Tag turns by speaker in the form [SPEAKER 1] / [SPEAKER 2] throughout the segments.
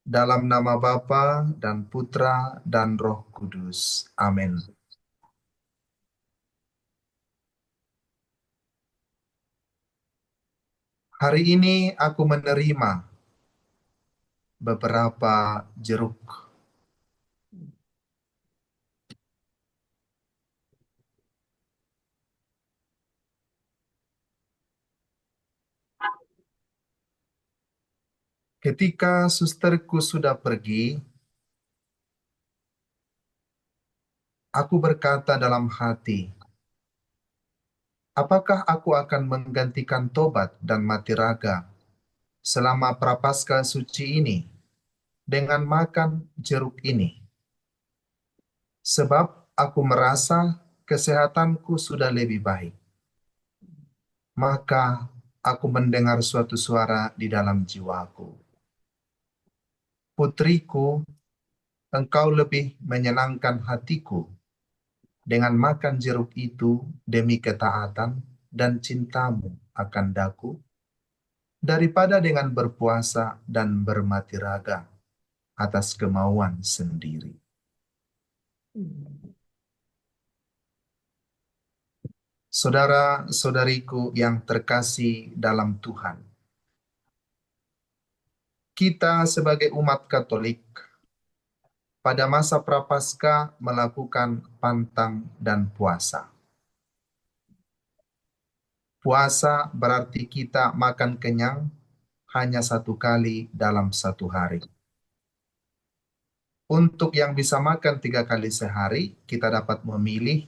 [SPEAKER 1] Dalam nama Bapa dan Putra dan Roh Kudus. Amin. Hari ini aku menerima beberapa jeruk. Ketika susterku sudah pergi, aku berkata dalam hati, apakah aku akan menggantikan tobat dan mati raga selama prapaskah suci ini dengan makan jeruk ini? Sebab aku merasa kesehatanku sudah lebih baik. Maka aku mendengar suatu suara di dalam jiwaku. Putriku, engkau lebih menyenangkan hatiku dengan makan jeruk itu demi ketaatan dan cintamu akan daku, daripada dengan berpuasa dan bermati raga atas kemauan sendiri. Saudara-saudariku yang terkasih dalam Tuhan, kita sebagai umat Katolik pada masa Prapaskah melakukan pantang dan puasa. Puasa berarti kita makan kenyang hanya satu kali dalam satu hari. Untuk yang bisa makan 3 kali sehari, kita dapat memilih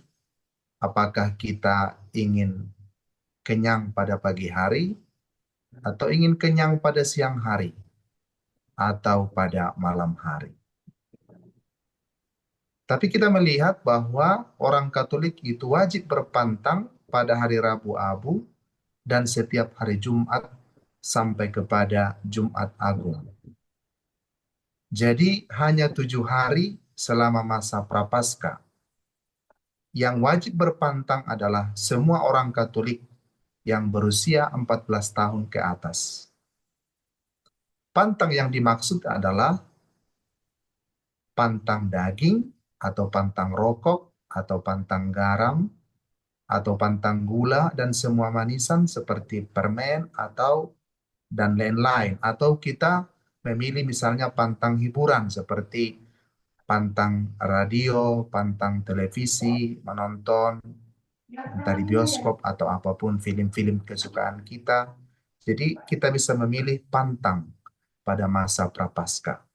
[SPEAKER 1] apakah kita ingin kenyang pada pagi hari, atau ingin kenyang pada siang hari, atau pada malam hari. Tapi kita melihat bahwa orang Katolik itu wajib berpantang pada hari Rabu Abu dan setiap hari Jumat sampai kepada Jumat Agung. Jadi hanya 7 hari selama masa Prapaskah. Yang wajib berpantang adalah semua orang Katolik yang berusia 14 tahun ke atas. Pantang yang dimaksud adalah pantang daging, atau pantang rokok, atau pantang garam, atau pantang gula dan semua manisan seperti permen atau dan lain-lain. Atau kita memilih misalnya pantang hiburan seperti pantang radio, pantang televisi, menonton entah di bioskop atau apapun film-film kesukaan kita. Jadi kita bisa memilih pantang pada masa Prapaskah.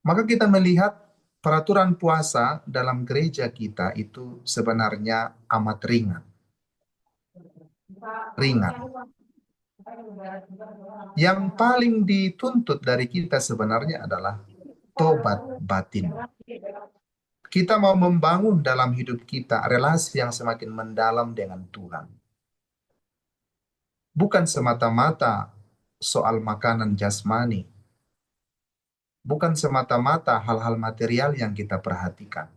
[SPEAKER 1] Maka kita melihat peraturan puasa dalam gereja kita itu sebenarnya amat ringan. Ringan. Yang paling dituntut dari kita sebenarnya adalah tobat batin. Kita mau membangun dalam hidup kita relasi yang semakin mendalam dengan Tuhan. Bukan semata-mata soal makanan jasmani. Bukan semata-mata hal-hal material yang kita perhatikan.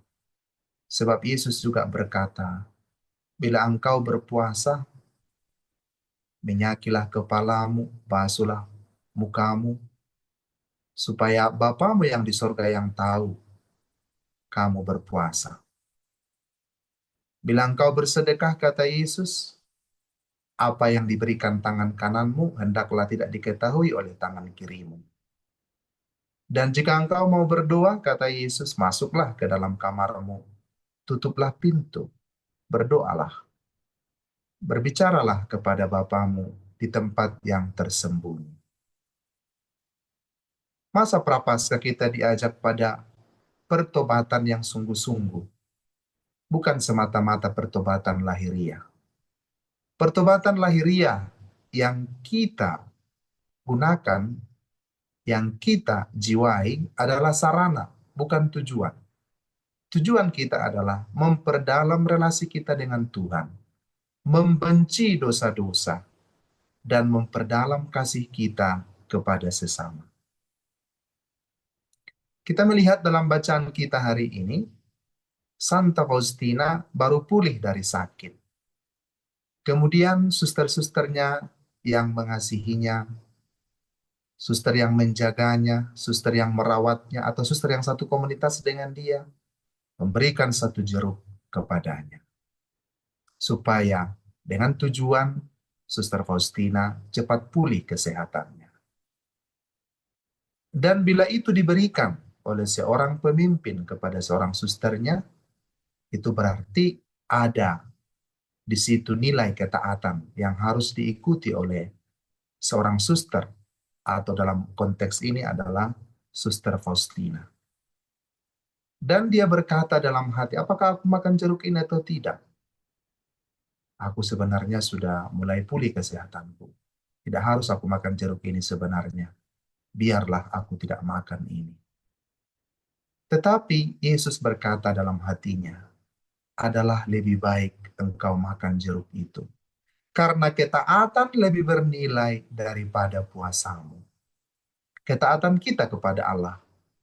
[SPEAKER 1] Sebab Yesus juga berkata, bila engkau berpuasa, menyakilah kepalamu, basuhlah mukamu, supaya Bapamu yang di sorga yang tahu kamu berpuasa. Bila engkau bersedekah, kata Yesus, apa yang diberikan tangan kananmu hendaklah tidak diketahui oleh tangan kirimu. Dan jika engkau mau berdoa, kata Yesus, masuklah ke dalam kamarmu, tutuplah pintu, berdoalah, berbicaralah kepada Bapamu di tempat yang tersembunyi. Masa Prapaskah kita diajak pada pertobatan yang sungguh-sungguh, bukan semata-mata pertobatan lahiriah. Pertobatan lahiriah yang kita gunakan, yang kita jiwai adalah sarana, bukan tujuan. Tujuan kita adalah memperdalam relasi kita dengan Tuhan, membenci dosa-dosa, dan memperdalam kasih kita kepada sesama. Kita melihat dalam bacaan kita hari ini, Santa Faustina baru pulih dari sakit. Kemudian suster-susternya yang mengasihinya suster yang menjaganya, suster yang merawatnya, atau suster yang satu komunitas dengan dia, memberikan satu jeruk kepadanya. Supaya dengan tujuan Suster Faustina cepat pulih kesehatannya. Dan bila itu diberikan oleh seorang pemimpin kepada seorang susternya, itu berarti ada di situ nilai ketaatan yang harus diikuti oleh seorang suster, atau dalam konteks ini adalah Suster Faustina. Dan dia berkata dalam hati, apakah aku makan jeruk ini atau tidak? Aku sebenarnya sudah mulai pulih kesehatanku. Tidak harus aku makan jeruk ini sebenarnya. Biarlah aku tidak makan ini. Tetapi Yesus berkata dalam hatinya, adalah lebih baik engkau makan jeruk itu. Karena ketaatan lebih bernilai daripada puasamu. Ketaatan kita kepada Allah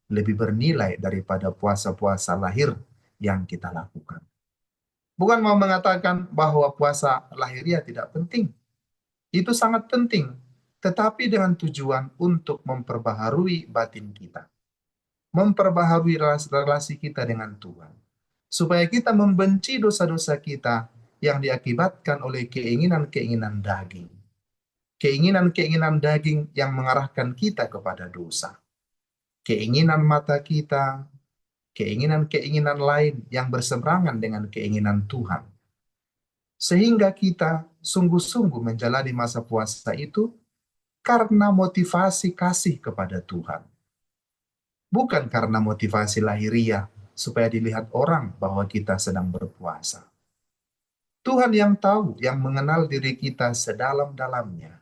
[SPEAKER 1] lebih bernilai daripada puasa-puasa lahir yang kita lakukan. Bukan mau mengatakan bahwa puasa lahiriah tidak penting. Itu sangat penting. Tetapi dengan tujuan untuk memperbaharui batin kita. Memperbaharui relasi kita dengan Tuhan. Supaya kita membenci dosa-dosa kita yang diakibatkan oleh keinginan-keinginan daging. Keinginan-keinginan daging yang mengarahkan kita kepada dosa. Keinginan mata kita, keinginan-keinginan lain yang berseberangan dengan keinginan Tuhan. Sehingga kita sungguh-sungguh menjalani masa puasa itu karena motivasi kasih kepada Tuhan. Bukan karena motivasi lahiriah supaya dilihat orang bahwa kita sedang berpuasa. Tuhan yang tahu, yang mengenal diri kita sedalam-dalamnya.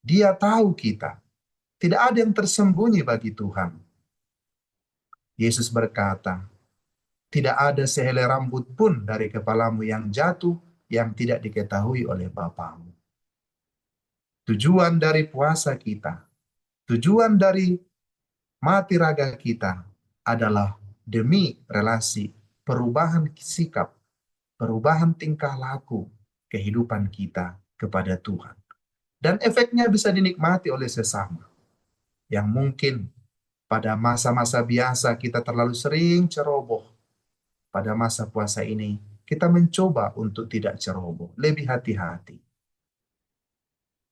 [SPEAKER 1] Dia tahu kita. Tidak ada yang tersembunyi bagi Tuhan. Yesus berkata, tidak ada sehelai rambut pun dari kepalamu yang jatuh yang tidak diketahui oleh Bapamu. Tujuan dari puasa kita, tujuan dari mati raga kita adalah demi relasi, perubahan sikap, perubahan tingkah laku, kehidupan kita kepada Tuhan. Dan efeknya bisa dinikmati oleh sesama. Yang mungkin pada masa-masa biasa kita terlalu sering ceroboh. Pada masa puasa ini, kita mencoba untuk tidak ceroboh, lebih hati-hati.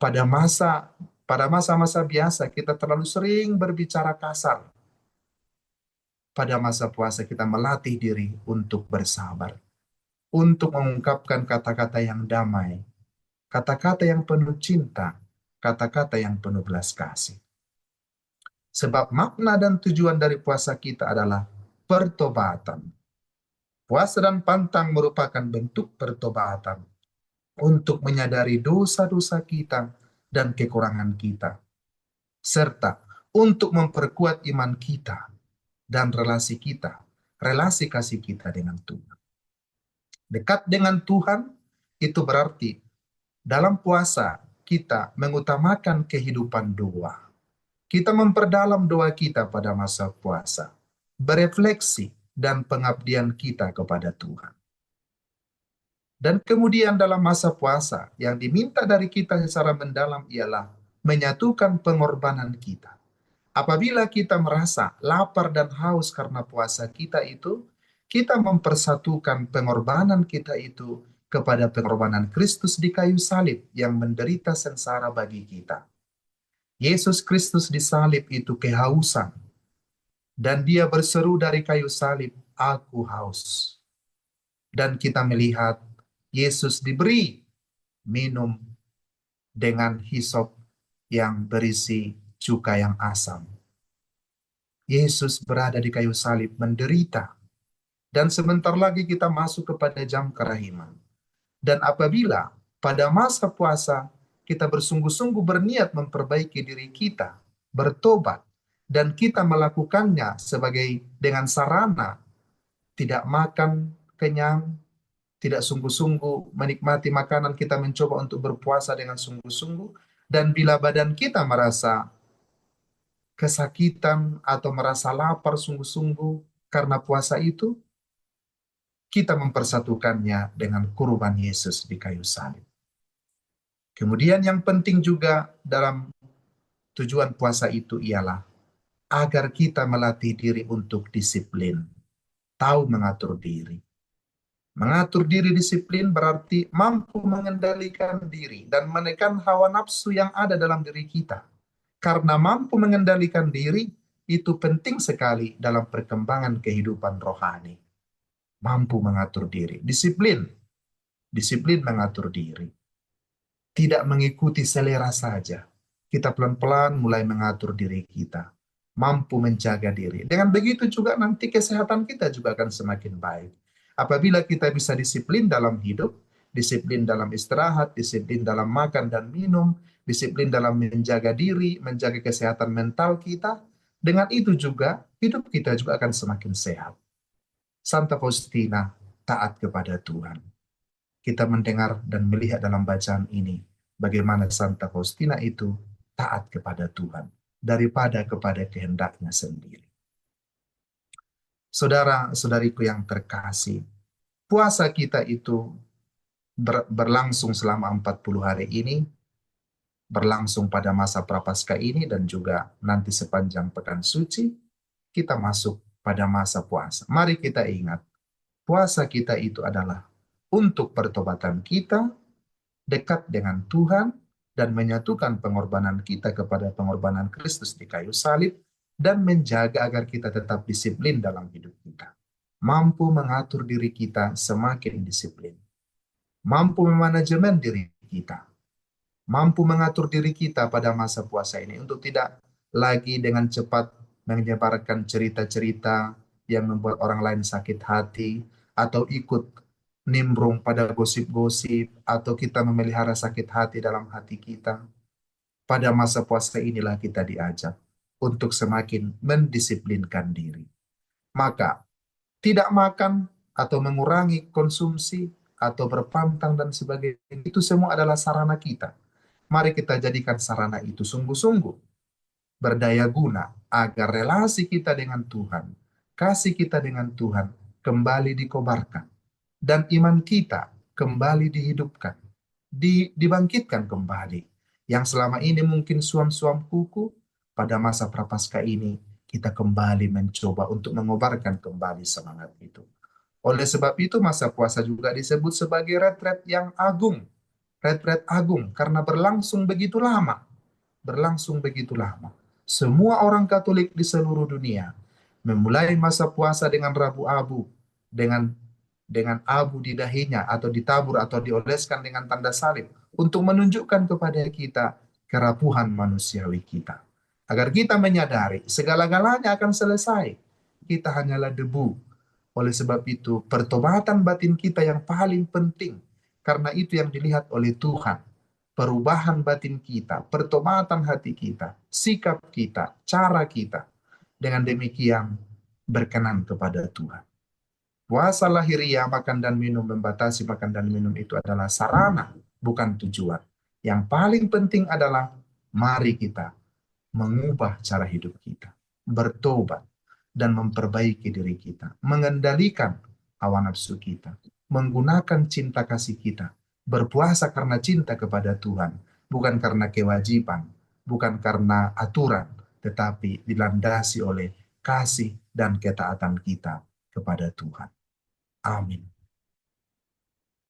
[SPEAKER 1] Pada masa-masa biasa kita terlalu sering berbicara kasar. Pada masa puasa kita melatih diri untuk bersabar, untuk mengungkapkan kata-kata yang damai, kata-kata yang penuh cinta, kata-kata yang penuh belas kasih. Sebab makna dan tujuan dari puasa kita adalah pertobatan. Puasa dan pantang merupakan bentuk pertobatan untuk menyadari dosa-dosa kita dan kekurangan kita, serta untuk memperkuat iman kita dan relasi kita, relasi kasih kita dengan Tuhan. Dekat dengan Tuhan itu berarti dalam puasa kita mengutamakan kehidupan doa. Kita memperdalam doa kita pada masa puasa, berefleksi dan pengabdian kita kepada Tuhan. Dan kemudian dalam masa puasa yang diminta dari kita secara mendalam ialah menyatukan pengorbanan kita. Apabila kita merasa lapar dan haus karena puasa kita itu, kita mempersatukan pengorbanan kita itu kepada pengorbanan Kristus di kayu salib yang menderita sengsara bagi kita. Yesus Kristus disalib itu kehausan. Dan dia berseru dari kayu salib, aku haus. Dan kita melihat Yesus diberi minum dengan hisop yang berisi cuka yang asam. Yesus berada di kayu salib menderita. Dan sebentar lagi kita masuk kepada jam kerahiman. Dan apabila pada masa puasa kita bersungguh-sungguh berniat memperbaiki diri kita, bertobat, dan kita melakukannya sebagai dengan sarana tidak makan kenyang, tidak sungguh-sungguh menikmati makanan, kita mencoba untuk berpuasa dengan sungguh-sungguh, dan bila badan kita merasa kesakitan atau merasa lapar sungguh-sungguh karena puasa itu, kita mempersatukannya dengan kurban Yesus di kayu salib. Kemudian yang penting juga dalam Tujuan puasa itu ialah agar kita melatih diri untuk disiplin, tahu mengatur diri. Mengatur diri disiplin berarti mampu mengendalikan diri dan menekan hawa nafsu yang ada dalam diri kita. Karena mampu mengendalikan diri, itu penting sekali dalam perkembangan kehidupan rohani. Mampu mengatur diri, disiplin, disiplin mengatur diri. Tidak mengikuti selera saja. Kita pelan-pelan mulai mengatur diri kita. Mampu menjaga diri. Dengan begitu juga nanti kesehatan kita juga akan semakin baik. Apabila kita bisa disiplin dalam hidup, disiplin dalam istirahat, disiplin dalam makan dan minum, disiplin dalam menjaga diri, menjaga kesehatan mental kita, dengan itu juga hidup kita juga akan semakin sehat. Santa Faustina taat kepada Tuhan. Kita mendengar dan melihat dalam bacaan ini bagaimana Santa Faustina itu taat kepada Tuhan daripada kepada kehendaknya sendiri. Saudara-saudariku yang terkasih, puasa kita itu berlangsung selama 40 hari ini, berlangsung pada masa Prapaskah ini dan juga nanti sepanjang pekan suci, kita masuk pada masa puasa. Mari kita ingat, puasa kita itu adalah untuk pertobatan kita, dekat dengan Tuhan, dan menyatukan pengorbanan kita kepada pengorbanan Kristus di kayu salib, dan menjaga agar kita tetap disiplin dalam hidup kita. Mampu mengatur diri kita semakin disiplin. Mampu memanajemen diri kita. Mampu mengatur diri kita pada masa puasa ini untuk tidak lagi dengan cepat menyebarkan cerita-cerita yang membuat orang lain sakit hati, atau ikut nimbrung pada gosip-gosip, atau kita memelihara sakit hati dalam hati kita. Pada masa puasa inilah kita diajak untuk semakin mendisiplinkan diri. Maka, tidak makan atau mengurangi konsumsi atau berpantang dan sebagainya, itu semua adalah sarana kita. Mari kita jadikan sarana itu sungguh-sungguh berdaya guna agar relasi kita dengan Tuhan, kasih kita dengan Tuhan kembali dikobarkan, dan iman kita kembali dihidupkan, dibangkitkan kembali. Yang selama ini mungkin suam-suam kuku, pada masa Prapaskah ini kita kembali mencoba untuk mengobarkan kembali semangat itu. Oleh sebab itu masa puasa juga disebut sebagai retret yang agung. Retret agung karena berlangsung begitu lama. Berlangsung begitu lama. Semua orang Katolik di seluruh dunia memulai masa puasa dengan Rabu Abu, dengan abu di dahinya atau ditabur atau dioleskan dengan tanda salib untuk menunjukkan kepada kita kerapuhan manusiawi kita. Agar kita menyadari segala-galanya akan selesai. Kita hanyalah debu. Oleh sebab itu, pertobatan batin kita yang paling penting. Karena itu yang dilihat oleh Tuhan. Perubahan batin kita, pertobatan hati kita, sikap kita, cara kita. Dengan demikian, berkenan kepada Tuhan. Puasa lahiriah, makan dan minum, membatasi makan dan minum itu adalah sarana, bukan tujuan. Yang paling penting adalah mari kita mengubah cara hidup kita, bertobat, dan memperbaiki diri kita, mengendalikan hawa nafsu kita, menggunakan cinta kasih kita, berpuasa karena cinta kepada Tuhan, bukan karena kewajiban, bukan karena aturan, tetapi dilandasi oleh kasih dan ketaatan kita kepada Tuhan. Amin.